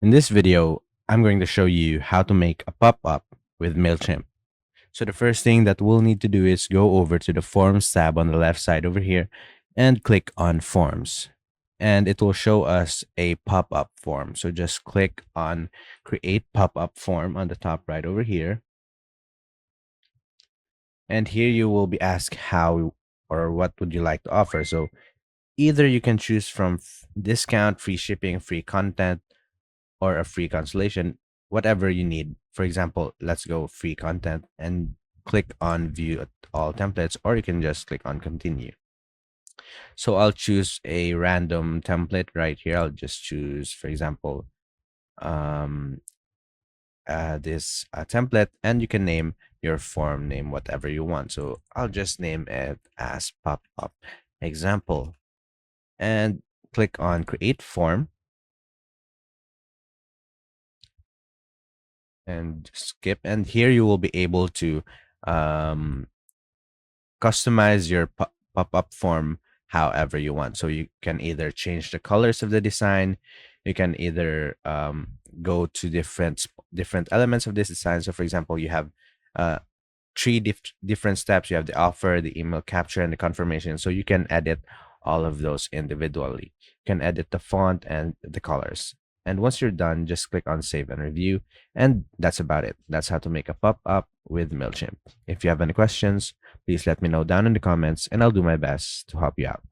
In this video, I'm going to show you how to make a pop-up with Mailchimp. So the first thing that we'll need to do is go over to the Forms tab on the left side over here and click on Forms. And it will show us a pop-up form. So just click on Create Pop-up Form on the top right over here. And here you will be asked how or what would you like to offer. So either you can choose from discount, free shipping, free content, or a free cancellation, whatever you need. For example, let's go free content and click on view all templates, or you can just click on continue. So I'll choose a random template right here. I'll just choose, for example, um, this template, and you can name your form name whatever you want. So I'll just name it as pop up example and click on create form and skip. And here you will be able to um, customize your pop-up form however you want. So you can either change the colors of the design, you can either go to different elements of this design. So for example, you have uh, three different steps. You have the offer, the email capture, and the confirmation. So you can edit all of those individually. You can edit the font and the colors. And once you're done, just click on save and review. And that's about it. That's how to make a pop-up with Mailchimp. If you have any questions, please let me know down in the comments and I'll do my best to help you out.